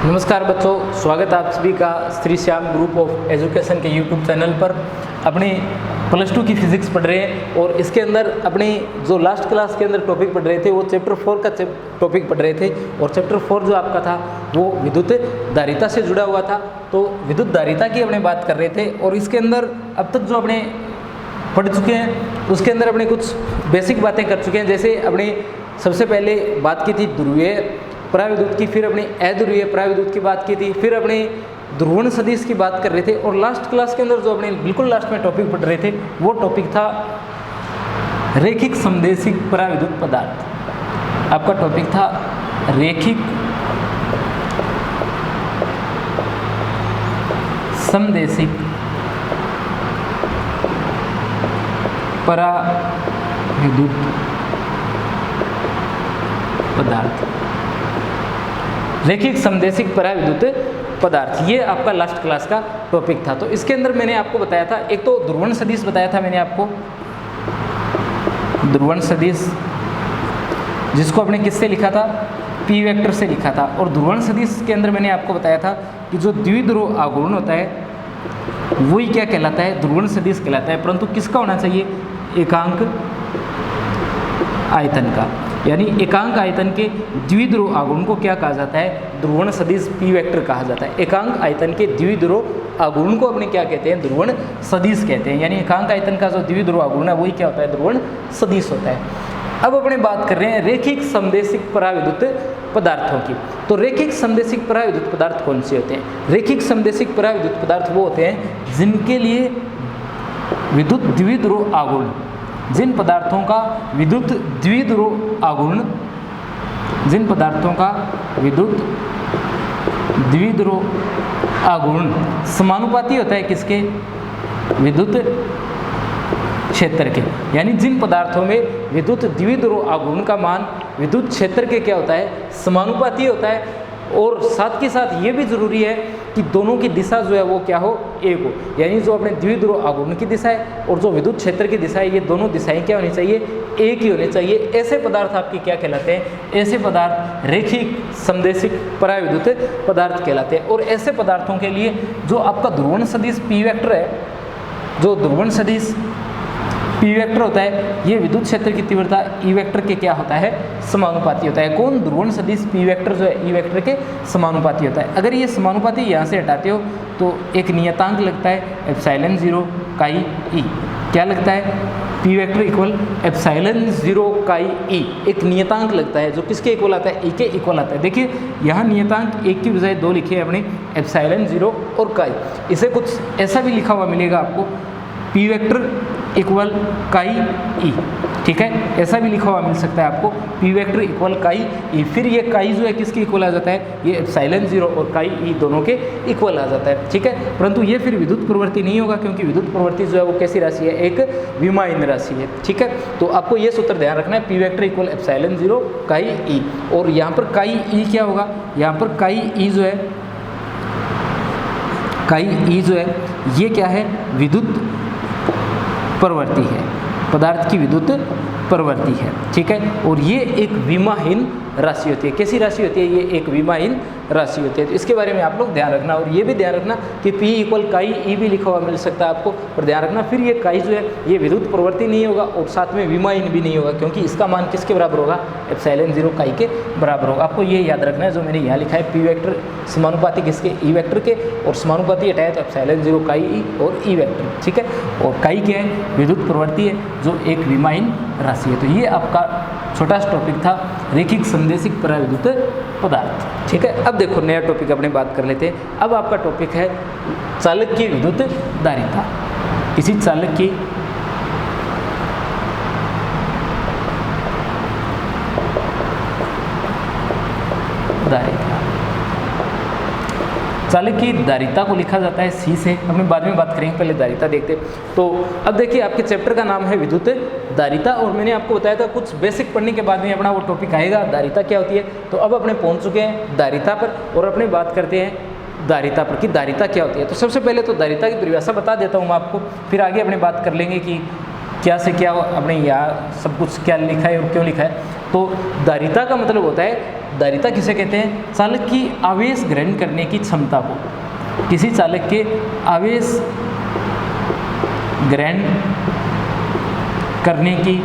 नमस्कार बच्चों, स्वागत है आप सभी का Shri Shyam group of education के यूट्यूब चैनल पर। अपनी प्लस 2 की फिजिक्स पढ़ रहे हैं और इसके अंदर अपनी जो लास्ट क्लास के अंदर टॉपिक पढ़ रहे थे वो चैप्टर 4 का टॉपिक पढ़ रहे थे। और चैप्टर 4 जो आपका था वो विद्युत धारिता से जुड़ा हुआ था। तो विद्युत धारिता की अपने बात कर रहे थे और इसके अंदर अब तक जो अपने पढ़ चुके हैं उसके अंदर अपने कुछ बेसिक बातें कर चुके हैं। जैसे अपने सबसे पहले बात की थी ध्रुवीय पराविद्युत की, फिर अपनी अध्रुवीय पराविद्युत की बात की थी, फिर अपने ध्रुवण सदिश की बात कर रहे थे। और लास्ट क्लास के अंदर जो अपने बिल्कुल लास्ट में टॉपिक पढ़ रहे थे वो टॉपिक था रेखिक समदेशिक पराविद्युत पदार्थ। आपका टॉपिक था रेखिक समदेशिक पराविद्युत पदार्थ। रेखिक समदेशिक पराविद्युत पदार्थ, ये आपका लास्ट क्लास का टॉपिक था। तो इसके अंदर मैंने आपको बताया था, एक तो ध्रुवण सदिश बताया था मैंने आपको, ध्रुवण सदिश जिसको आपने किससे लिखा था, पी वेक्टर से लिखा था। और ध्रुवण सदिश के अंदर मैंने आपको बताया था कि जो द्विध्रुव आघूर्ण होता है वही क्या कहलाता है, ध्रुवण सदिश कहलाता है। परंतु किसका होना चाहिए, एकांक आयतन का। यानी एकांक आयतन के द्विध्रुव आघूर्ण को क्या कहा जाता है, ध्रुवण सदिश पी वेक्टर कहा जाता है। एकांक आयतन के द्विध्रुव आघूर्ण को अपने क्या कहते हैं, ध्रुवण सदिश कहते हैं। यानी एकांक आयतन का जो द्विध्रुव आघूर्ण है वही क्या होता है, ध्रुवण सदिश होता है। अब अपने बात कर रहे हैं रेखिक समदेशिक पराविद्युत पदार्थों की। तो रेखिक समदेशिक पराविद्युत पदार्थ कौन से होते हैं? रेखिक समदेशिक पराविद्युत पदार्थ वो होते हैं जिनके लिए विद्युत द्विध्रुव आघूर्ण, जिन पदार्थों का विद्युत द्विध्रुव आघूर्ण, जिन पदार्थों का विद्युत द्विध्रुव आघूर्ण समानुपाती होता है किसके, विद्युत क्षेत्र के। यानी जिन पदार्थों में विद्युत द्विध्रुव आघूर्ण का मान विद्युत क्षेत्र के क्या होता है, समानुपाती होता है। और साथ के साथ ये भी जरूरी है कि दोनों की दिशा जो है वो क्या हो, एक हो। यानी जो अपने द्विध्रुव आघूर्ण की दिशा है और जो विद्युत क्षेत्र की दिशा है, ये दोनों दिशाएं क्या होनी चाहिए, एक ही होनी चाहिए। ऐसे पदार्थ आपके क्या कहलाते हैं, ऐसे पदार्थ रेखिक समदेशिक पराविद्युत पदार्थ कहलाते हैं। और ऐसे पदार्थों के लिए जो आपका ध्रुवण सदिश पी वेक्टर है, जो ध्रुवण सदिश पी वेक्टर होता है, ये विद्युत क्षेत्र की तीव्रता ई वेक्टर के क्या होता है, समानुपाती होता है। कौन, ध्रुवण सदिश पी वेक्टर जो है ई वेक्टर के समानुपाती होता है। अगर ये समानुपाती यहाँ से हटाते हो तो एक नियतांक लगता है एप्सिलॉन 0 काई ई। क्या लगता है, पी वेक्टर इक्वल एप्सिलॉन 0 काई ई, एक नियतांक लगता है जो किसके इक्वल आता है, ई के इक्वल आता है। देखिए यहाँ नियतांक एक की बजाय दो लिखे हैं अपने, एप्सिलॉन 0 और काई। इसे कुछ ऐसा भी लिखा हुआ मिलेगा आपको, पी वेक्टर इक्वल काई ई, ठीक है, ऐसा भी लिखा हुआ मिल सकता है आपको, पी वेक्टर इक्वल काई ई। फिर ये काई जो है किसके इक्वल आ जाता है, ये एप्सिलॉन 0 और काई ई दोनों के इक्वल आ जाता है, ठीक है। परंतु ये फिर विद्युत प्रवृत्ति नहीं होगा, क्योंकि विद्युत प्रवृत्ति जो है वो कैसी राशि है, एक विमायन राशि है, ठीक है। तो आपको ये सूत्र ध्यान रखना है, पी वेक्टर इक्वल एप्सिलॉन 0 काई ई। और यहाँ पर काई ई क्या होगा, यहाँ पर काई ई जो है, काई ई जो है ये क्या है, विद्युत प्रवृत्ति है, पदार्थ की विद्युत प्रवृत्ति है, ठीक है। और ये एक विमाहीन राशि होती है। कैसी राशि होती है, ये एक विमाहीन राशि होती है। तो इसके बारे में आप लोग ध्यान रखना। और ये भी ध्यान रखना कि P इक्वल काई ई भी लिखा हुआ मिल सकता है आपको, पर ध्यान रखना फिर ये काई जो है ये विद्युत प्रवृत्ति नहीं होगा और साथ में विमाहीन भी नहीं होगा, क्योंकि इसका मान किसके बराबर होगा, एप्सिलॉन 0 काई के बराबर होगा। आपको ये याद रखना है जो मैंने यहाँ लिखा है, पी वेक्टर समानुपाती किसके, ई वेक्टर के, और समानुपाती हटाए तो एप्सिलॉन 0 काई ई और ई वेक्टर, ठीक है। और काई क्या है, विद्युत प्रवृत्ति है जो एक विमाहीन राशि है। तो ये आपका छोटा सा टॉपिक था रेखिक समदेशिक पराविद्युत पदार्थ, ठीक है। अब देखो नया टॉपिक अपने बात कर लेते हैं। अब आपका टॉपिक है चालक की विद्युत धारिता। इसी चालक की धारिता, चालक की धारिता को लिखा जाता है सी से। हम बाद में बात करेंगे, पहले धारिता देखते हैं। तो अब देखिए आपके चैप्टर का नाम है विद्युत धारिता, और मैंने आपको बताया था कुछ बेसिक पढ़ने के बाद में अपना वो टॉपिक आएगा, धारिता क्या होती है। तो अब अपने पहुंच चुके हैं धारिता पर और अपने बात करते हैं धारिता पर कि धारिता क्या होती है। तो सबसे पहले तो धारिता की परिभाषा बता देता हूँ मैं आपको, फिर आगे अपने बात कर लेंगे कि क्या से क्या अपने यहाँ सब कुछ क्या लिखा है और क्यों लिखा है। तो धारिता का मतलब होता है धारिता किसे कहते हैं? चालक की आवेश ग्रहण करने की क्षमता को, किसी चालक के आवेश ग्रहण करने की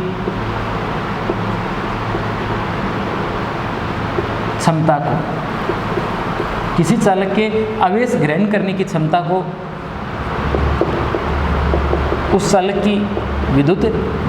क्षमता को, किसी चालक के आवेश ग्रहण करने की क्षमता को उस चालक की विद्युत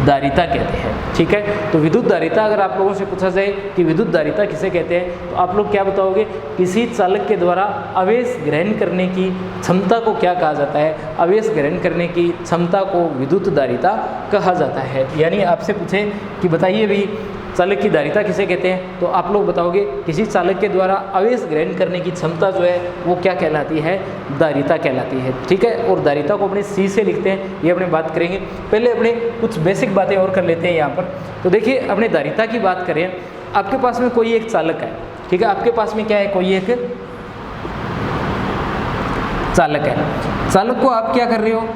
धारिता कहते हैं। ठीक है, तो विद्युत धारिता अगर आप लोगों से पूछा जाए कि विद्युत धारिता किसे कहते हैं, तो आप लोग क्या बताओगे? किसी चालक के द्वारा आवेश ग्रहण करने की क्षमता को क्या कहा जाता है? आवेश ग्रहण करने की क्षमता को विद्युत धारिता कहा जाता है। यानी आपसे पूछे कि बताइए भी चालक की धारिता किसे कहते हैं, तो आप लोग बताओगे किसी चालक के द्वारा आवेश ग्रहण करने की क्षमता जो है वो क्या कहलाती है? धारिता कहलाती है। ठीक है, और धारिता को अपने सी से लिखते हैं, ये अपने बात करेंगे। पहले अपने कुछ बेसिक बातें और कर लेते हैं यहाँ पर। तो देखिए, अपने धारिता की बात करें, आपके पास में कोई एक चालक है। ठीक है, आपके पास में क्या है? कोई एक चालक है। चालक को आप क्या कर रहे हो?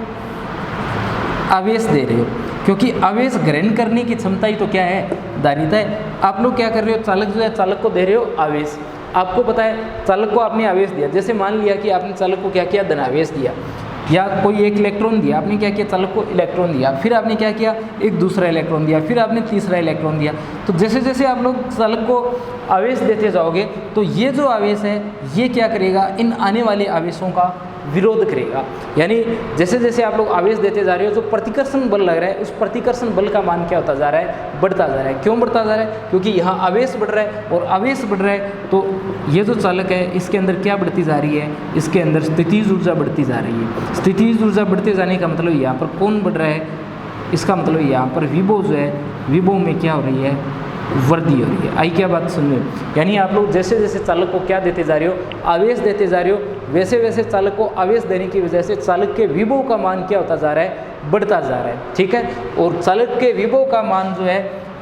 आवेश दे रहे हो, क्योंकि आवेश ग्रहण करने की क्षमता ही तो क्या है? धारिता है। आप लोग क्या कर रहे हो? चालक जो है, चालक को दे रहे हो आवेश। आपको पता है चालक को आपने आवेश दिया, जैसे मान लिया कि आपने चालक को क्या किया? धनावेश दिया, या कोई एक इलेक्ट्रॉन दिया, आपने क्या किया? चालक को इलेक्ट्रॉन दिया। फिर आपने क्या किया? एक दूसरा इलेक्ट्रॉन दिया, फिर आपने तीसरा इलेक्ट्रॉन दिया। तो जैसे जैसे आप लोग चालक को आवेश देते जाओगे, तो ये जो आवेश है ये क्या करेगा? इन आने वाले आवेशों का विरोध करेगा। यानी जैसे जैसे आप लोग आवेश देते जा रहे हो, जो प्रतिकर्षण बल लग रहा है, उस प्रतिकर्षण बल का मान क्या होता जा रहा है? बढ़ता जा रहा है। क्यों बढ़ता जा रहा है? क्योंकि यहाँ आवेश बढ़ रहा है, और आवेश बढ़ रहा है तो ये जो चालक है इसके अंदर क्या बढ़ती जा रही है? इसके अंदर स्थितिज ऊर्जा बढ़ती जा रही है। स्थितिज ऊर्जा बढ़ते जाने का मतलब यहाँ पर कौन बढ़ रहा है? इसका मतलब यहाँ पर विभव जो है, विभव में क्या हो रही है? वृद्धि हो रही है। आई क्या बात सुन रहे हो? यानी आप लोग जैसे जैसे चालक को क्या देते जा रहे हो? आवेश देते जा रहे हो, वैसे वैसे चालक को आवेश देने की वजह से चालक के विभव का मान क्या होता जा रहा है? बढ़ता जा रहा है। ठीक है, और चालक के विभव का मान जो है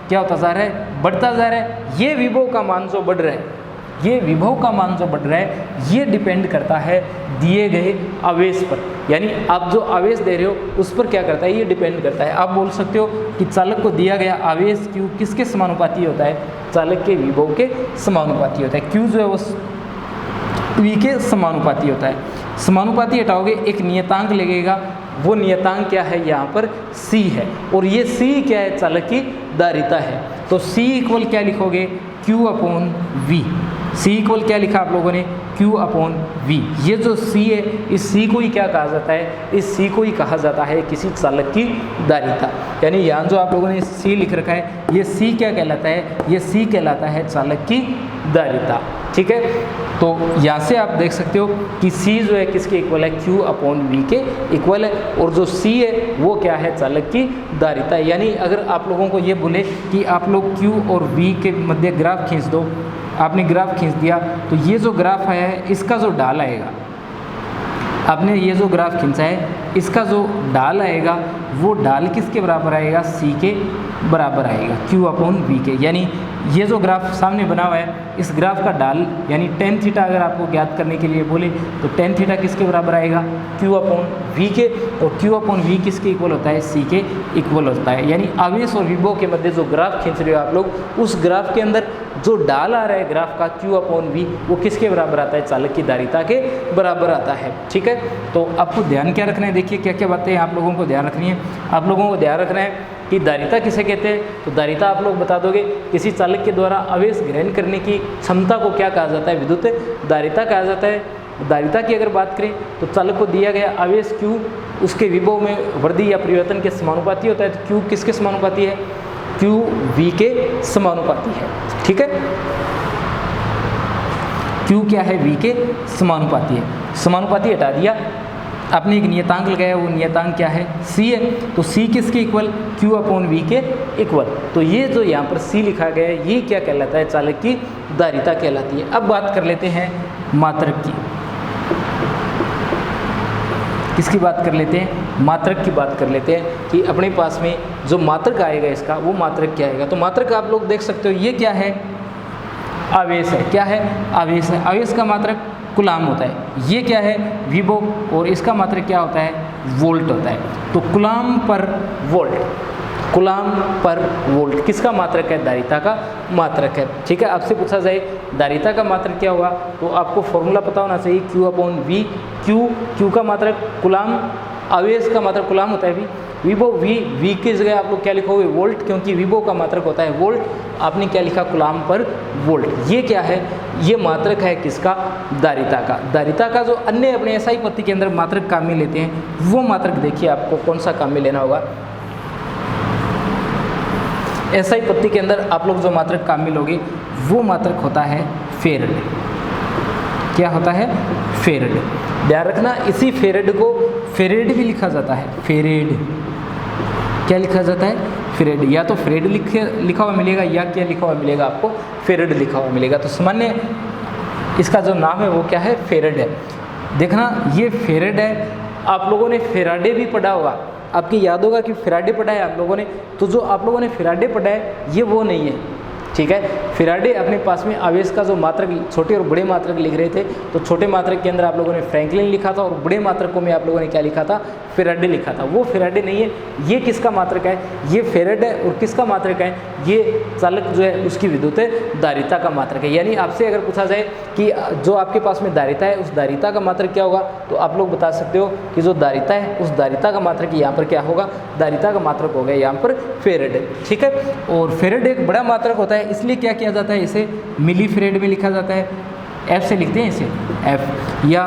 क्या होता जा रहा है? बढ़ता जा रहा है। ये विभव का मान जो बढ़ रहा है, ये विभव का मान जो बढ़ रहा है, ये डिपेंड करता है दिए गए आवेश पर। यानी आप जो आवेश दे रहे हो उस पर क्या करता है? ये डिपेंड करता है। आप बोल सकते हो कि चालक को दिया गया आवेश Q किसके समानुपाती होता है? चालक के विभव के समानुपाती होता है। Q जो है वो V के समानुपाती होता है। समानुपाती हटाओगे, एक नियतांक लगेगा, वो नियतांक क्या है? यहाँ पर C है, और ये C क्या है? चालक की धारिता है। तो C इक्वल क्या लिखोगे? Q/V। C इक्वल क्या लिखा आप लोगों ने? Q/V। ये जो C है, इस C को ही क्या कहा जाता है? इस C को ही कहा जाता है किसी चालक की धारिता। यानी यहाँ जो आप लोगों ने C लिख रखा है, ये C क्या कहलाता है? ये C कहलाता है चालक की धारिता। ठीक है, तो यहाँ से आप देख सकते हो कि C जो है किसके इक्वल है? Q/V के इक्वल है, और जो C है वो क्या है? चालक की धारिता है। यानी अगर आप लोगों को ये बोले कि आप लोग Q और V के मध्य ग्राफ खींच दो, आपने ग्राफ खींच दिया, तो ये जो ग्राफ है इसका जो ढाल आएगा, आपने ये जो ग्राफ खींचा है इसका जो ढाल आएगा वो ढाल किसके बराबर आएगा? C के बराबर आएगा, Q/V के। यानी ये जो ग्राफ सामने बना हुआ है, इस ग्राफ का ढाल यानी tan थीटा अगर आपको ज्ञात करने के लिए बोले तो tan थीटा किसके बराबर आएगा? Q/V के। और Q/V किसके इक्वल होता है? C के इक्वल होता है। यानी आवेश और विभव के मध्य जो ग्राफ खींच रहे हो आप लोग, उस ग्राफ के अंदर जो ढाल आ रहा है ग्राफ का Q/V, वो किसके बराबर आता है? चालक की धारिता के बराबर आता है। ठीक है, तो आपको ध्यान क्या रखना है? देखिए क्या क्या बातें आप लोगों को ध्यान रखनी है। आप लोगों को ध्यान रखना है कि धारिता किसे कहते हैं, तो धारिता आप लोग बता दोगे किसी चालक के द्वारा आवेश ग्रहण करने की क्षमता को क्या कहा जाता है? विद्युत धारिता कहा जाता है। धारिता की अगर बात करें तो चालक को दिया गया आवेश Q उसके विभव में वृद्धि या परिवर्तन के समानुपाती होता है। तो Q किसके समानुपाती है? Q V के समानुपाती है। ठीक है, Q क्या है? V के समानुपाती है। समानुपाती हटा दिया, आपने एक नियतांक लगाया, वो नियतांक क्या है? C है। तो C किसके इक्वल? Q/V के इक्वल। तो ये जो यहाँ पर C लिखा गया है ये क्या कहलाता है? चालक की धारिता कहलाती है। अब बात कर लेते हैं मात्रक की। किसकी बात कर लेते हैं? मात्रक की बात कर लेते हैं कि अपने पास में जो मात्रक आएगा इसका, वो मात्रक क्या आएगा? तो मात्रक आप लोग देख सकते हो, ये क्या है? आवेश है। क्या है? आवेश है। आवेश का मात्रक कुलाम होता है। ये क्या है? विभव, और इसका मात्रक क्या होता है? वोल्ट होता है। तो कुलाम पर वोल्ट, कूलाम पर वोल्ट। किसका मात्रक है? धारिता का मात्रक है। ठीक है, आपसे पूछा जाए धारिता का मात्रक क्या होगा, तो आपको फॉर्मूला पता होना चाहिए, Q/V। क्यू का मात्रक कूलाम, आवेश का मात्रक कूलाम होता है विभव, वी की जगह आप लोग क्या लिखोगे? वोल्ट, क्योंकि विभव का मात्रक होता है वोल्ट, आपने क्या लिखा? कूलाम पर वोल्ट। ये क्या है? ये मात्रक है किसका? धारिता का। धारिता का जो अन्य अपने SI पत्ती के अंदर मात्रक काम में लेते हैं, वो मात्रक देखिए आपको कौन सा काम में लेना होगा। SI पत्ती के अंदर आप लोग जो मात्रक काम में लोगे वो मात्रक होता है फेरेड। क्या होता है? फेरेड। ध्यान रखना, इसी फेरेड को फेरेड भी लिखा जाता है। फेरेड क्या लिखा जाता है? फेरेड। या तो फेरेड लिखा हुआ मिलेगा या क्या लिखा हुआ मिलेगा आपको? फेरेड लिखा हुआ मिलेगा। तो सामान्य इसका जो नाम है वो क्या है? फेरेड है। देखना, ये फेरेड है। आप लोगों ने फेराडे भी पढ़ा होगा, आपकी याद होगा कि फेराडे पढ़ा है आप लोगों ने। तो जो आप लोगों ने फेराडे पढ़ा है ये वो नहीं है। ठीक है, फेराडे अपने पास में आवेश का जो मात्रक छोटे और बड़े मात्रक लिख रहे थे, तो छोटे मात्रक के अंदर आप लोगों ने फ्रैंकलिन लिखा था और बड़े मात्रकों में आप लोगों ने क्या लिखा था? फेराडे लिखा था। वो फेराडे नहीं है। ये किसका मात्रक है? ये फेरेड है। और किसका मात्रक है? ये चालक जो है उसकी विद्युत धारिता का मात्रक है। यानी आपसे अगर पूछा जाए कि जो आपके पास में धारिता है उस धारिता का मात्रक क्या होगा, तो आप लोग बता सकते हो कि जो धारिता है उस धारिता का मात्रक यहाँ पर क्या होगा? धारिता का मात्रक हो गया यहाँ पर फेरेड। ठीक है, और फेरेड एक बड़ा मात्रक होता है, इसलिए क्या किया जाता है? इसे मिली फेरेड में लिखा जाता है। F से लिखते हैं इसे, F। या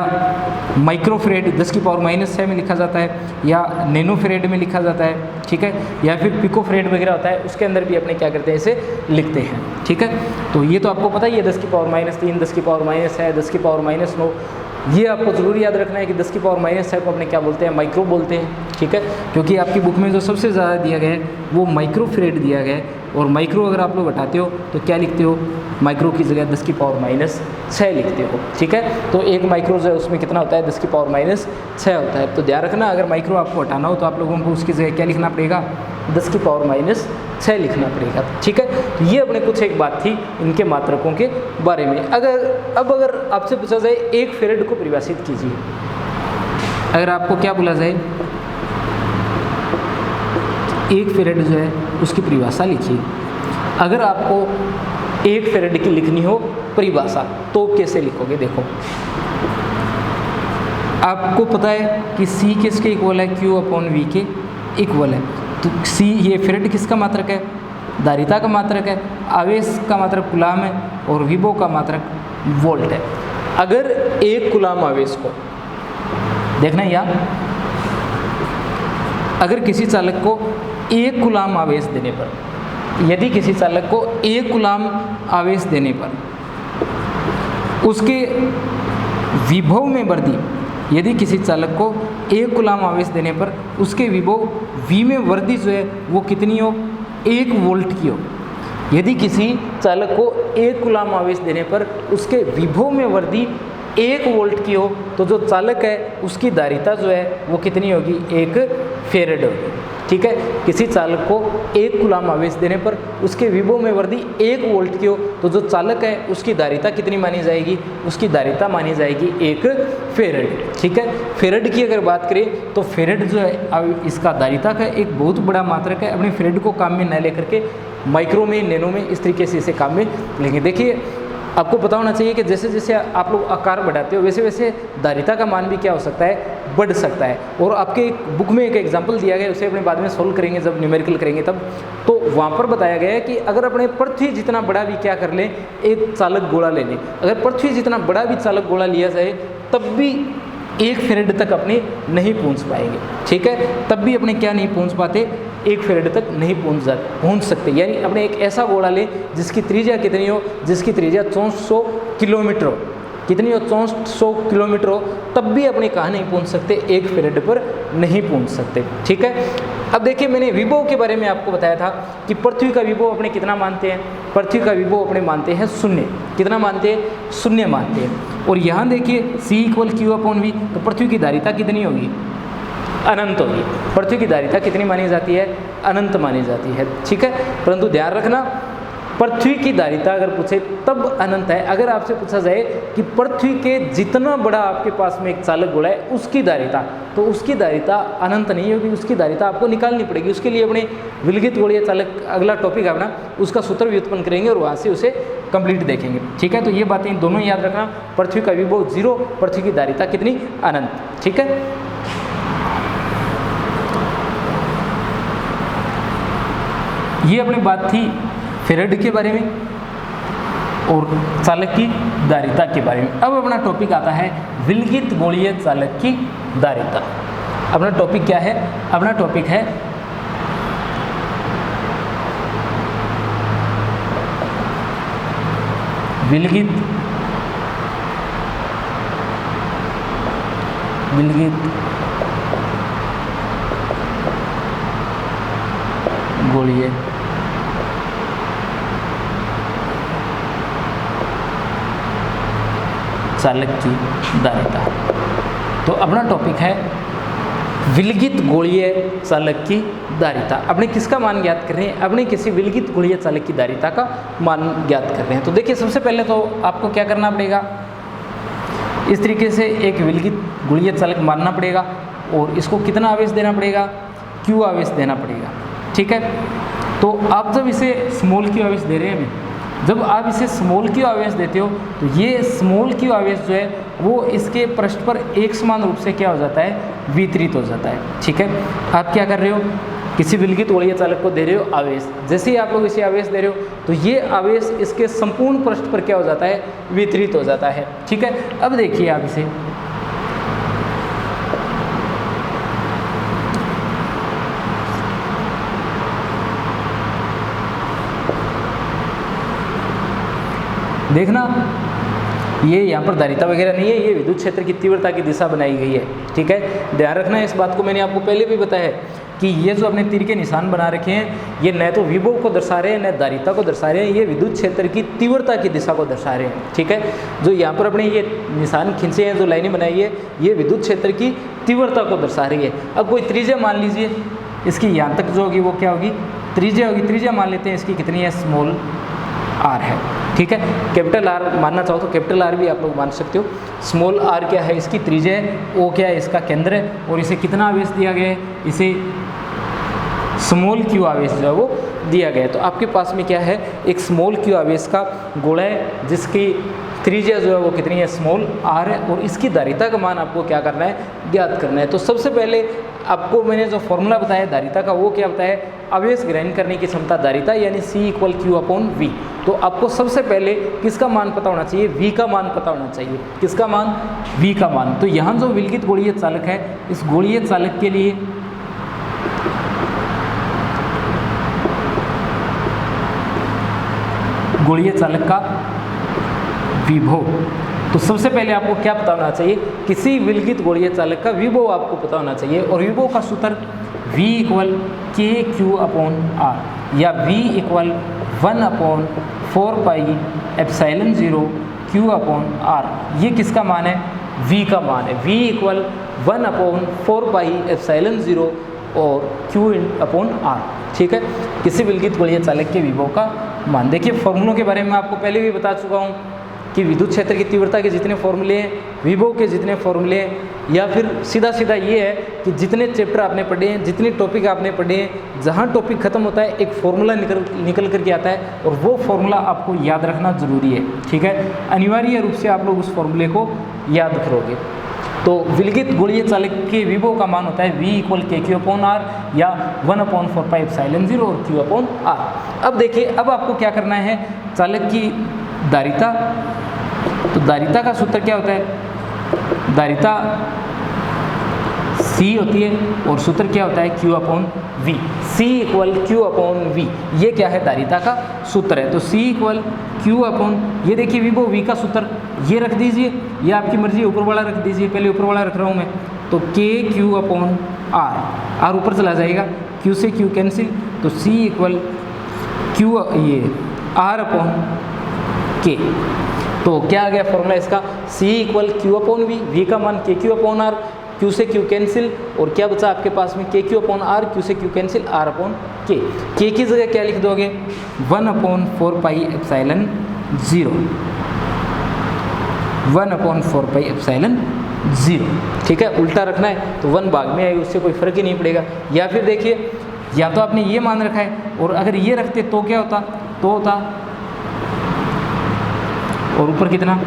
माइक्रो फेरेड 10⁻⁻6 में लिखा जाता है, या नैनो फेरेड में लिखा जाता है। ठीक है, या फिर पिको फेरेड वगैरह होता है, उसके अंदर भी अपने क्या करते हैं? इसे लिखते हैं। ठीक है, तो ये तो आपको पता ही है, 10⁻3, 10⁻6, 10⁻9। ये आपको जरूर याद रखना है कि 10⁻6 को अपने क्या बोलते हैं? माइक्रो बोलते हैं। ठीक है, क्योंकि आपकी बुक में जो सबसे ज़्यादा दिया गया है वो माइक्रो फेरेड दिया गया है। और माइक्रो अगर आप लोग हटाते हो तो क्या लिखते हो? माइक्रो की जगह 10⁻6 लिखते हो। ठीक है, तो एक माइक्रो जो है उसमें कितना होता है? 10⁻6 होता है। तो ध्यान रखना, अगर माइक्रो आपको हटाना हो तो आप लोगों को उसकी जगह क्या लिखना पड़ेगा? 10⁻6 लिखना पड़ेगा। ठीक है, तो ये अपने कुछ एक बात थी इनके मात्रकों के बारे में। अगर आपसे पूछा जाए एक फेरेड को परिभाषित कीजिए, अगर आपको क्या बोला जाए? एक फेरेड जो है उसकी परिभाषा लिखिए। अगर आपको एक फेरेड की लिखनी हो परिभाषा तो कैसे लिखोगे? देखो, आपको पता है कि C किसके इक्वल है? Q/V के इक्वल है। तो C, ये फेरेड किसका मात्रक है? धारिता का मात्रक है। आवेश का मात्रक कूलाम है और विभव का मात्रक वोल्ट है। अगर एक कूलाम आवेश को देखना, या अगर किसी चालक को एक कूलाम आवेश देने पर, यदि किसी चालक को एक कूलाम आवेश देने पर उसके विभव में वृद्धि, यदि किसी चालक को एक कूलाम आवेश देने पर उसके विभव V में वृद्धि जो है वो कितनी हो? 1 वोल्ट की हो। यदि किसी चालक को एक कूलाम आवेश देने पर उसके विभव में वृद्धि 1 वोल्ट की हो, तो जो चालक है उसकी धारिता जो है वो कितनी होगी? 1 फेरेड होगी। ठीक है, किसी चालक को एक कूलाम आवेश देने पर उसके विभव में वृद्धि 1 वोल्ट की हो, तो जो चालक है उसकी धारिता कितनी मानी जाएगी? उसकी धारिता मानी जाएगी 1 फेरेड। ठीक है, फेरेड की अगर बात करें तो फेरेड जो है इसका धारिता का एक बहुत बड़ा मात्रक है। अपने फेरेड को काम में न लेकर के माइक्रो में, नैनो में इस तरीके से इसे काम में लेंगे। देखिए, आपको पता होना चाहिए कि जैसे जैसे आप लोग आकार बढ़ाते हो वैसे वैसे धारिता का मान भी क्या हो सकता है? बढ़ सकता है। और आपके एक बुक में एक एग्जांपल दिया गया है, उसे अपने बाद में सोल्व करेंगे जब न्यूमेरिकल करेंगे तब। तो वहाँ पर बताया गया है कि अगर अपने पृथ्वी जितना बड़ा भी क्या कर लें, एक चालक गोला ले लें, अगर पृथ्वी जितना बड़ा भी चालक गोला लिया जाए तब भी 1 फेरेड तक अपने नहीं पहुँच पाएंगे। ठीक है, तब भी अपने क्या नहीं पहुँच पाते? 1 फेरेड तक नहीं पहुँच सकते। यानी अपने एक ऐसा गोला ले जिसकी त्रिज्या कितनी हो? जिसकी त्रिज्या 400 किलोमीटर हो। कितनी हो? 400 किलोमीटर हो, तब भी अपने कहाँ नहीं पहुँच सकते? 1 फेरेड पर नहीं पहुँच सकते। ठीक है, अब देखिए, मैंने विभव के बारे में आपको बताया था कि पृथ्वी का विभव अपने कितना मानते हैं? पृथ्वी का विभव अपने मानते हैं 0। कितना मानते हैं? 0 मानते हैं। और यहाँ देखिए C = Q/V, तो पृथ्वी की धारिता कितनी होगी? अनंत होगी। पृथ्वी की धारिता कितनी मानी जाती है? अनंत मानी जाती है। ठीक है, परंतु ध्यान रखना, पृथ्वी की धारिता अगर पूछे तब अनंत है। अगर आपसे पूछा जाए कि पृथ्वी के जितना बड़ा आपके पास में एक चालक गोला है उसकी धारिता, तो उसकी धारिता अनंत नहीं होगी, उसकी धारिता आपको निकालनी पड़ेगी। उसके लिए अपने विलगित गोलीय चालक अगला टॉपिक है अपना, उसका सूत्र व्युत्पन्न करेंगे और वहाँ से उसे कंप्लीट देखेंगे। ठीक है, तो ये बातें दोनों याद रखना, पृथ्वी का विभव 0, पृथ्वी की धारिता कितनी, अनंत। ठीक है, ये अपनी बात थी फेरेड के बारे में और चालक की धारिता के बारे में। अब अपना टॉपिक आता है विलगित गोलीय चालक की धारिता। अपना टॉपिक क्या है? अपना टॉपिक है विलगित गोलीय चालक की धारिता। तो अपना टॉपिक है विलगित गोलीय चालक की धारिता। अपने किसका मान ज्ञात कर रहे हैं? अपने किसी विलगित गोलीय चालक की धारिता का मान ज्ञात कर रहे हैं। तो देखिए, सबसे पहले तो आपको क्या करना पड़ेगा, इस तरीके से एक विलगित गोलीय चालक मानना पड़ेगा और इसको कितना आवेश देना पड़ेगा, Q आवेश देना पड़ेगा। ठीक है, तो आप जब इसे स्मॉल Q आवेश दे रहे हैं, जब आप इसे स्मॉल Q आवेश देते हो तो ये स्मॉल Q आवेश जो है वो इसके पृष्ठ पर एक समान रूप से क्या हो जाता है, वितरित हो जाता है। ठीक है, आप क्या कर रहे हो, किसी विलगित गोलीय चालक को दे रहे हो आवेश, जैसे ही आप लोग इसे आवेश दे रहे हो तो ये आवेश इसके संपूर्ण पृष्ठ पर क्या हो जाता है, वितरित हो जाता है। ठीक है, अब देखिए आप इसे देखना, ये यहाँ पर धारिता वगैरह नहीं है, ये विद्युत क्षेत्र की तीव्रता की दिशा बनाई गई है। ठीक है, ध्यान रखना है इस बात को, मैंने आपको पहले भी बताया है कि ये जो अपने तीर के निशान बना रखे हैं, ये न तो विभव को दर्शा रहे हैं न धारिता को दर्शा रहे हैं, ये विद्युत क्षेत्र की तीव्रता की दिशा को दर्शा रहे हैं। ठीक है, जो यहाँ पर अपने ये निशान खींचे हैं, जो लाइनें बनाई है, ये विद्युत क्षेत्र की तीव्रता को दर्शा रही है। अब कोई त्रिज्या मान लीजिए, इसकी यहाँ तक जो होगी वो क्या होगी, त्रिज्या होगी। त्रिज्या मान लेते हैं इसकी कितनी है, स्मॉल r है। ठीक है, कैपिटल R मानना चाहो तो कैपिटल R भी आप लोग मान सकते हो। स्मॉल r क्या है, इसकी त्रिज्या है, O क्या है, इसका केंद्र है, और इसे कितना आवेश दिया गया है, इसे स्मॉल Q आवेश जो है वो दिया गया है। तो आपके पास में क्या है, एक स्मॉल Q आवेश का गोला है जिसकी त्रिज्या जो है वो कितनी है, स्मॉल r है, और इसकी धारिता का मान आपको क्या करना है, ज्ञात करना है। तो सबसे पहले आपको मैंने जो फॉर्मूला बताया धारिता का, वो क्या बताया, आवेश ग्रहण करने की क्षमता धारिता यानी C = Q/V। तो आपको सबसे पहले किसका मान पता होना चाहिए, V का मान पता होना चाहिए। किसका मान, V का मान। तो यहाँ जो विलगित गोलीय चालक है, इस गोलीय चालक के लिए गोलीय चालक का विभव, तो सबसे पहले आपको क्या पता होना चाहिए, किसी विलगित गोलीय चालक का विभव आपको पता होना चाहिए। और विभव का सूत्र V = KQ/R या V = 1/4πε0 Q/R। ये किसका मान है, V का मान है। V = 1/4πε0 और Q/R। ठीक है, किसी विलगित गोलीय चालक के विभव का मान। देखिए, फॉर्मूलों के बारे में आपको पहले भी बता चुका हूँ कि विद्युत क्षेत्र की तीव्रता के जितने फॉर्मूले हैं, विभव के जितने फॉर्मूले हैं, या फिर सीधा सीधा ये है कि जितने चैप्टर आपने पढ़े हैं, जितने टॉपिक आपने पढ़े हैं, जहाँ टॉपिक खत्म होता है एक फॉर्मूला निकल करके आता है, और वो फॉर्मूला आपको याद रखना ज़रूरी है। ठीक है, अनिवार्य रूप से आप लोग उस फॉर्मूले को याद करोगे। तो विलगित गोलीय चालक के विभव का मान होता है V = KQ/R या 1/4πε0 और Q/R। अब देखिए, अब आपको क्या करना है, चालक की धारिता, तो धारिता का सूत्र क्या होता है, धारिता C होती है और सूत्र क्या होता है, Q/V। C = Q/V, ये क्या है, धारिता का सूत्र है। तो C = Q/, ये देखिए विभव V का सूत्र ये रख दीजिए, ये आपकी मर्जी, ऊपर वाला रख दीजिए, पहले ऊपर वाला रख रहा हूँ मैं। तो KQ/R, R ऊपर चला जाएगा, Q से Q कैंसिल, तो C = Q ये R/K। तो क्या आ गया फॉर्मूला इसका, C = Q/V, V का मान KQ/R, Q से Q कैंसिल, और क्या बचा आपके पास में, KQ/R, Q से Q कैंसिल, R/K। के की जगह क्या लिख दोगे 1/4 पाई एप्सिलॉन 0, 1/4 पाई एप्सिलॉन 0। ठीक है, उल्टा रखना है तो 1 भाग में आए, उससे कोई फर्क ही नहीं पड़ेगा। या फिर देखिए, या तो आपने ये मान रखा है और अगर ये रखते तो क्या होता, तो होता और ऊपर कितना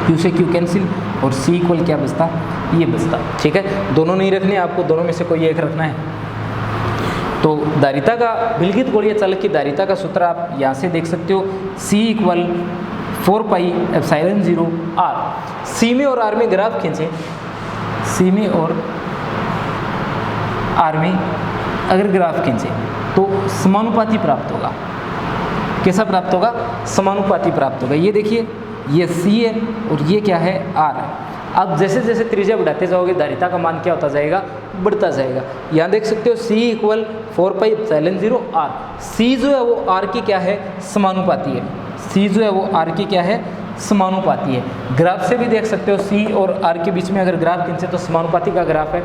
Q से Q कैंसिल और C इक्वल क्या बचता, ये बचता। ठीक है, दोनों नहीं रखने आपको, दोनों में से कोई एक रखना है। तो धारिता का विलगित गोलीय चालक की धारिता का सूत्र आप यहाँ से देख सकते हो, C equal 4 pi epsilon 0 R। C में और R में ग्राफ खींचे, C में और R में अगर ग्राफ खींचे तो समानुपाती प्राप्त होगा। कैसा प्राप्त होगा, समानुपाती प्राप्त होगा। ये देखिए, ये C है और ये क्या है, R है। अब जैसे जैसे त्रिज्या बढ़ाते जाओगे धारिता का मान क्या होता जाएगा, बढ़ता जाएगा। यहाँ देख सकते हो C equal 4 pi epsilon 0 R। C जो है वो R की क्या है, समानुपाती है। C जो है वो R की क्या है, समानुपाती है। ग्राफ से भी देख सकते हो C और R के बीच में अगर ग्राफ खींचे तो समानुपाती का ग्राफ है।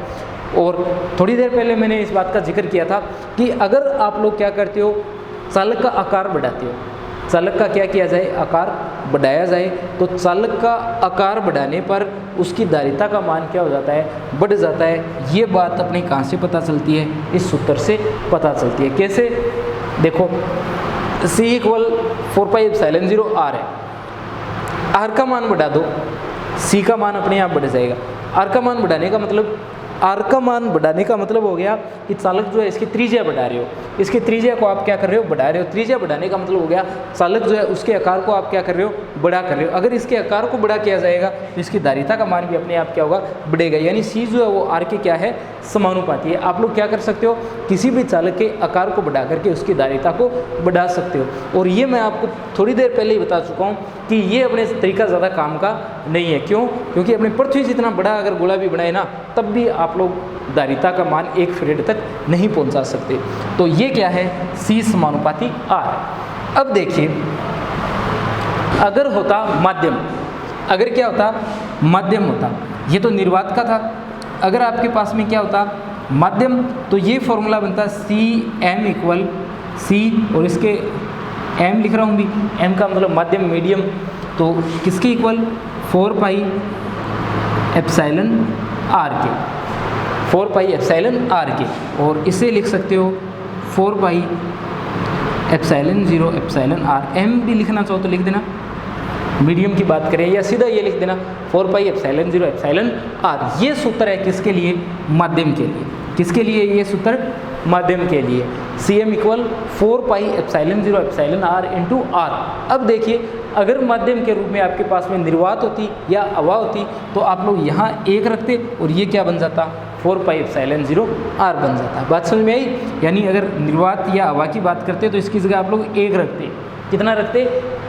और थोड़ी देर पहले मैंने इस बात का जिक्र किया था कि अगर आप लोग क्या करते हो, चालक का आकार बढ़ाते हो, चालक का क्या किया जाए, आकार बढ़ाया जाए, तो चालक का आकार बढ़ाने पर उसकी धारिता का मान क्या हो जाता है, बढ़ जाता है। ये बात अपने कहाँ से पता चलती है, इस सूत्र से पता चलती है। कैसे, देखो C equal 4 pi epsilon 0 R है, R का मान बढ़ा दो, C का मान अपने आप बढ़ जाएगा। R का मान बढ़ाने का मतलब, R का मान बढ़ाने का मतलब हो गया कि चालक जो है इसकी त्रिज्या बढ़ा रहे हो, इसकी त्रिज्या को आप क्या कर रहे हो, बढ़ा रहे हो। त्रिज्या बढ़ाने का मतलब हो गया चालक जो है उसके आकार को आप क्या कर रहे हो, बड़ा कर रहे हो। अगर इसके आकार को बड़ा किया जाएगा तो इसकी धारिता का मान भी अपने आप क्या होगा, बढ़ेगा। यानी C जो है वो R के क्या है, समानुपाती है। आप लोग क्या कर सकते हो, किसी भी चालक के आकार को बढ़ा करके उसकी धारिता को बढ़ा सकते हो। और ये मैं आपको थोड़ी देर पहले ही बता चुका हूँ कि ये अपने तरीका ज़्यादा काम का नहीं है। क्यों, क्योंकि अपने पृथ्वी जितना बड़ा अगर गोला भी बनाए ना, तब भी आप लोग धारिता का मान 1 फैराड तक नहीं पहुंचा सकते। तो ये क्या है, C समानुपाती R। अब देखिए, अगर होता माध्यम, अगर क्या होता, माध्यम होता, ये तो निर्वात का था। अगर आपके पास में क्या होता, माध्यम, तो ये फॉर्मूला बनता CM इक्वल C, और इसके M लिख रहा हूँ भी, M का मतलब माध्यम, मीडियम, तो किसके इक्वल 4 पाई एप्सिलॉन R के, 4 पाई एप्सिलॉन R के। और इसे लिख सकते हो 4 pi epsilon 0 epsilon R। M भी लिखना चाहो तो लिख देना, मीडियम की बात करें, या सीधा ये लिख देना 4 पाई एप्सिलॉन 0 एप्सिलॉन R। ये सूत्र है किसके लिए, माध्यम के लिए। किसके लिए ये सूत्र, माध्यम के लिए। CM equal 4 pi epsilon 0 epsilon R into R। अब देखिए, अगर माध्यम के रूप में आपके पास में निर्वात होती या हवा होती तो आप लोग यहाँ 1 रखते और ये क्या बन जाता, 4 पाई एप्सिलॉन 0 R बन जाता। बात समझ में आई। यानी अगर निर्वात या हवा की बात करते तो इसकी जगह आप लोग 1 रखते। कितना रखते,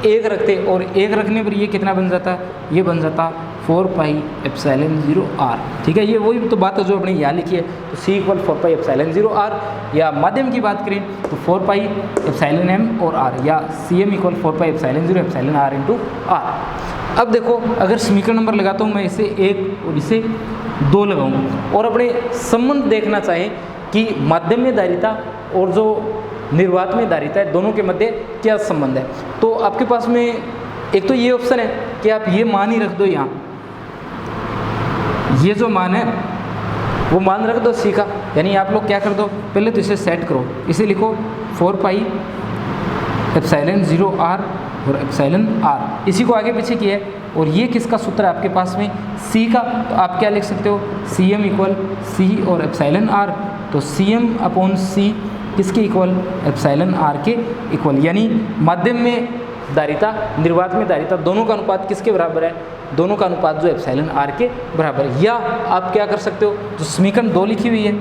1 रखते, और 1 रखने पर ये कितना बन जाता, ये बन जाता 4 पाई एप्सिलॉन 0 R। ठीक है, ये वही तो बात है जो अपने यहाँ लिखी है। तो C equal 4 pi epsilon 0 R। या माध्यम की बात करें तो 4 पाई एप्सिलॉन M और R, या CM equal 4 pi epsilon 0 epsilon R into R। अब देखो, अगर समीकरण नंबर लगाता हूँ मैं, इसे 1 और इसे 2 लगाऊँ, और अपने संबंध देखना चाहें कि माध्यम में धारिता और जो निर्वात में धारिता है, दोनों के मध्य क्या संबंध है, तो आपके पास में एक तो ये ऑप्शन है कि आप ये मान ही रख दो। यहाँ ये जो मान है वो मान रख दो C का। यानी आप लोग क्या कर दो, पहले तो इसे सेट करो, इसे लिखो 4 पाई एप्सिलॉन 0 R और एप्सिलॉन R, इसी को आगे पीछे किया है। और ये किसका सूत्र है आपके पास में, C का। तो आप क्या लिख सकते हो, CM इक्वल C और एप्सिलॉन R। तो CM अपॉन C किसके इक्वल, एप्सिलॉन R के इक्वल। यानी माध्यम में धारिता, निर्वात में धारिता, दोनों का अनुपात किसके बराबर है, दोनों का अनुपात जो एप्सिलॉन R के बराबर है। या आप क्या कर सकते हो, जो समीकरण 2 लिखी हुई है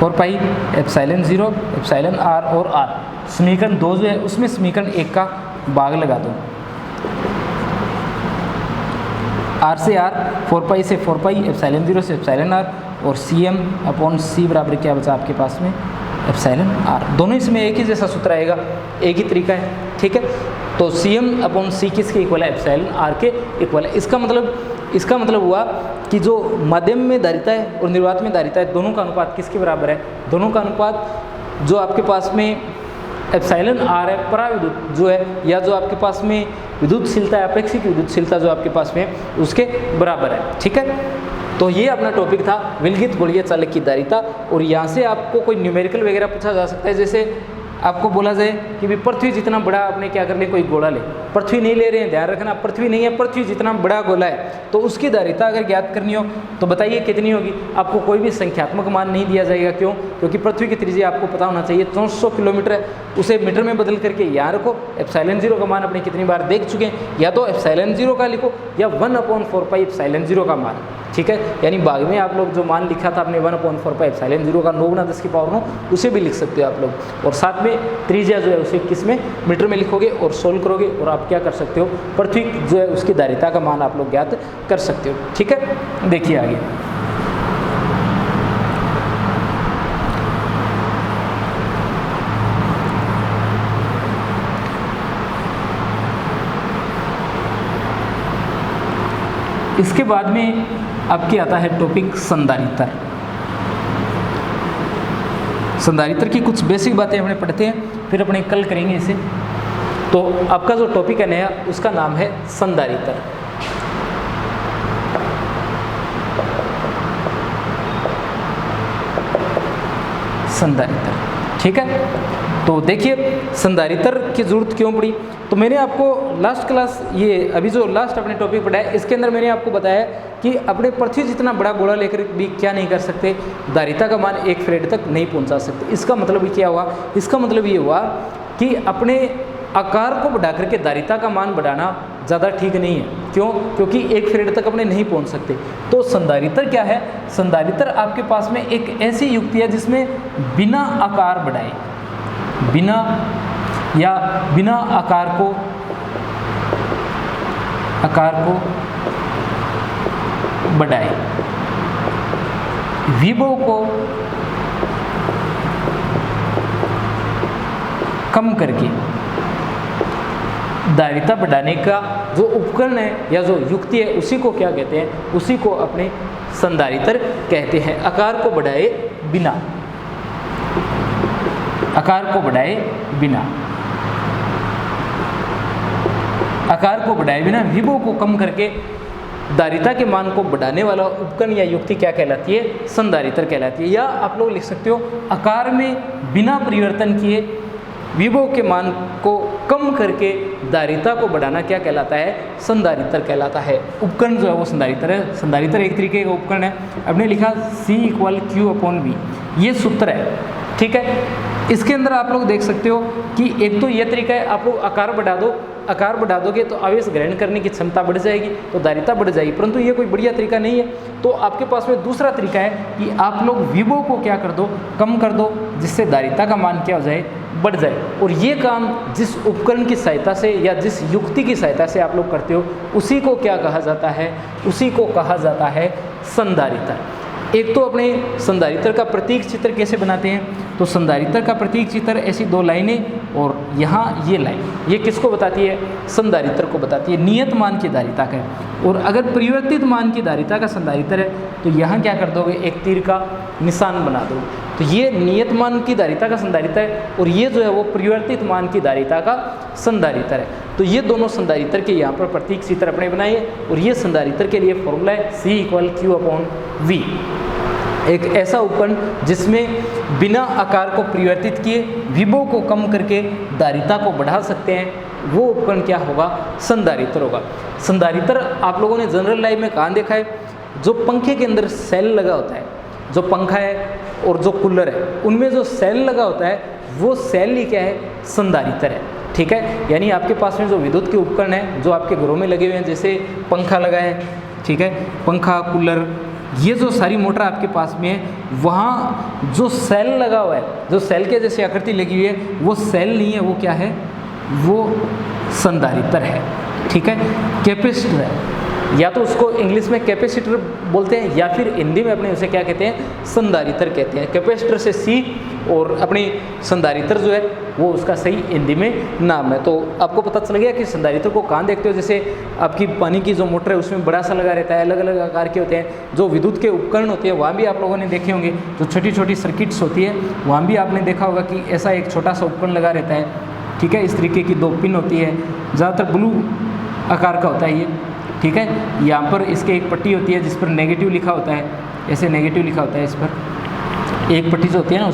4 पाई एप्सिलॉन 0 एप्सिलॉन R और R, समीकरण 2 जो है उसमें समीकरण 1 का भाग लगा दो। R से R, 4 पाई से 4 पाई एप्सिलॉन 0 से एप्सिलॉन R, और CM अपॉन C बराबर क्या बचा आपके पास में, एप्सिलॉन आर, दोनों इसमें एक ही जैसा सूत्र आएगा, एक ही तरीका है, ठीक है। तो CM/C किसके इक्वल है? एप्सिलॉन आर के इक्वल है। इसका मतलब हुआ कि जो माध्यम में धारिता है और निर्वात में धारिता है, दोनों का अनुपात किसके बराबर है? दोनों का अनुपात जो आपके पास में एप्सिलॉन आर है पराविद्युत जो है, या जो आपके पास में विद्युतशीलता है, अपेक्षित विद्युतशीलता जो आपके पास में उसके बराबर है, ठीक है। तो ये अपना टॉपिक था विलगित गोलीय चालक की धारिता। और यहाँ से आपको कोई न्यूमेरिकल वगैरह पूछा जा सकता है, जैसे आपको बोला जाए कि भी पृथ्वी जितना बड़ा आपने क्या कर ले, कोई गोला ले, पृथ्वी नहीं ले रहे हैं, ध्यान रखना पृथ्वी नहीं है, पृथ्वी जितना बड़ा गोला है, तो उसकी धारिता अगर ज्ञात करनी हो तो बताइए कितनी होगी? आपको कोई भी संख्यात्मक मान नहीं दिया जाएगा, क्यों? क्योंकि पृथ्वी की त्रिज्या आपको पता होना चाहिए 400 किलोमीटर है, उसे मीटर में बदल करके यहाँ रखो। एप्सिलॉन 0 का मान अपने कितनी बार देख चुके हैं, या तो एप्सिलॉन 0 का लिखो या 1/4 एप्सिलॉन 0 का मान, ठीक है। यानी भाग में आप लोग जो मान लिखा था आपने 1/4 एप्सिलॉन 0 का 9 × 10⁻9, उसे भी लिख सकते हो आप लोग। और साथ में त्रिज्या जो है उसे किस में? मीटर में लिखोगे और सोल्व करोगे, और आप क्या कर सकते हो? पृथ्वी जो है उसकी धारिता का मान आप लोग ज्ञात कर सकते हो, ठीक है। देखिए आगे, इसके बाद में आपके आता है टॉपिक संधारित्र। संधारित्र की कुछ बेसिक बातें हमने पढ़ते हैं, फिर अपने कल करेंगे इसे। तो आपका जो टॉपिक है नया, उसका नाम है संधारित्र। संधारित्र, ठीक है। तो देखिए संधारित्र की जरूरत क्यों पड़ी, तो मैंने आपको लास्ट क्लास, ये अभी जो लास्ट अपने टॉपिक पढ़ा है, इसके अंदर मैंने आपको बताया कि अपने पृथ्वी जितना बड़ा गोला लेकर भी क्या नहीं कर सकते, धारिता का मान 1 फैराड तक नहीं पहुंचा सकते। इसका मतलब क्या हुआ? इसका मतलब ये हुआ कि अपने आकार को बढ़ा करके धारिता का मान बढ़ाना ज़्यादा ठीक नहीं है, क्यों? क्योंकि 1 फैराड तक अपने नहीं पहुंच सकते। तो संधारित्र क्या है? संधारित्र आपके पास में एक ऐसी युक्ति है जिसमें बिना आकार बढ़ाए, बिना आकार को बढ़ाए, विभव को कम करके धारिता बढ़ाने का जो उपकरण है या जो युक्ति है, उसी को क्या कहते हैं? उसी को अपने संधारित्र कहते हैं। आकार को बढ़ाए बिना, आकार को बढ़ाए बिना, आकार को बढ़ाए बिना विभव को कम करके धारिता के मान को बढ़ाने वाला उपकरण या युक्ति क्या कहलाती है? संधारित्र कहलाती है। या आप लोग लिख सकते हो आकार में बिना परिवर्तन किए विभव के मान को कम करके धारिता को बढ़ाना क्या कहलाता है? संधारित्र कहलाता है। उपकरण जो है वो संधारित्र है। संधारित्र एक तरीके का उपकरण है। हमने लिखा C=Q/V, ये सूत्र है, ठीक है। इसके अंदर आप लोग देख सकते हो कि एक तो ये तरीका है, आप लोग आकार बढ़ा दो, आकार बढ़ा दोगे तो आवेश ग्रहण करने की क्षमता बढ़ जाएगी, तो धारिता बढ़ जाएगी, परंतु ये कोई बढ़िया तरीका नहीं है। तो आपके पास में दूसरा तरीका है कि आप लोग विभव को क्या कर दो? कम कर दो, जिससे धारिता का मान क्या हो जाए? बढ़ जाए। और ये काम जिस उपकरण की सहायता से या जिस युक्ति की सहायता से आप लोग करते हो, उसी को क्या कहा जाता है? उसी को कहा जाता है संधारित्र। एक तो अपने संधारित्र का प्रतीक चित्र कैसे बनाते हैं? तो संधारित्र का प्रतीक चित्र ऐसी 2 लाइनें और यहाँ ये लाइन, ये किसको बताती है? संधारित्र को बताती है, नियत मान की धारिता का। और अगर परिवर्तित मान की धारिता का संधारित्र है तो यहाँ क्या कर दोगे? एक तीर का निशान बना दो। तो ये नियत मान की धारिता का संधारित्र है और ये जो है वो परिवर्तित मान की धारिता का संधारित्र है। तो ये दोनों संधारित्र के यहाँ पर प्रतीक चित्र अपने बनाइए। और ये संधारित्र के लिए फॉर्मूला है C=Q/V, एक ऐसा उपकरण जिसमें बिना आकार को परिवर्तित किए विभव को कम करके धारिता को बढ़ा सकते हैं, वो उपकरण क्या होगा? संधारित्र होगा। संधारित्र आप लोगों ने जनरल लाइफ में कहाँ देखा है? जो पंखे के अंदर सेल लगा होता है, जो पंखा है और जो कूलर है, उनमें जो सेल लगा होता है वो सेल ही क्या है? संधारित्र है, ठीक है। यानी आपके पास में जो विद्युत के उपकरण हैं जो आपके घरों में लगे हुए हैं, जैसे पंखा लगा है, ठीक है, पंखा, कूलर, ये जो सारी मोटर आपके पास में है, वहाँ जो सेल लगा हुआ है, जो सेल के जैसे आकृति लगी हुई है, वो सेल नहीं है, वो क्या है? वो संधारित्र है, ठीक है, कैपेसिटर है। या तो उसको इंग्लिश में कैपेसिटर बोलते हैं या फिर हिंदी में अपने उसे क्या कहते हैं, संधारित्र कहते हैं। कैपेसिटर से सी और अपनी संधारित्र जो है वो उसका सही हिंदी में नाम है। तो आपको पता चल गया कि संधारित्र को कहाँ देखते हो, जैसे आपकी पानी की जो मोटर है उसमें बड़ा सा लगा रहता है, अलग अलग आकार के होते हैं। जो विद्युत के उपकरण होते हैं वहाँ भी आप लोगों ने देखे होंगे, जो छोटी छोटी सर्किट्स होती है वहाँ भी आपने देखा होगा कि ऐसा एक छोटा सा उपकरण लगा रहता है, ठीक है। इस तरीके की 2 पिन होती है, ज़्यादातर ब्लू आकार का होता है ये, ठीक है। यहाँ पर इसके एक पट्टी होती है जिस पर नेगेटिव लिखा होता है, ऐसे नेगेटिव लिखा होता है, इस पर एक पट्टी जो होती है ना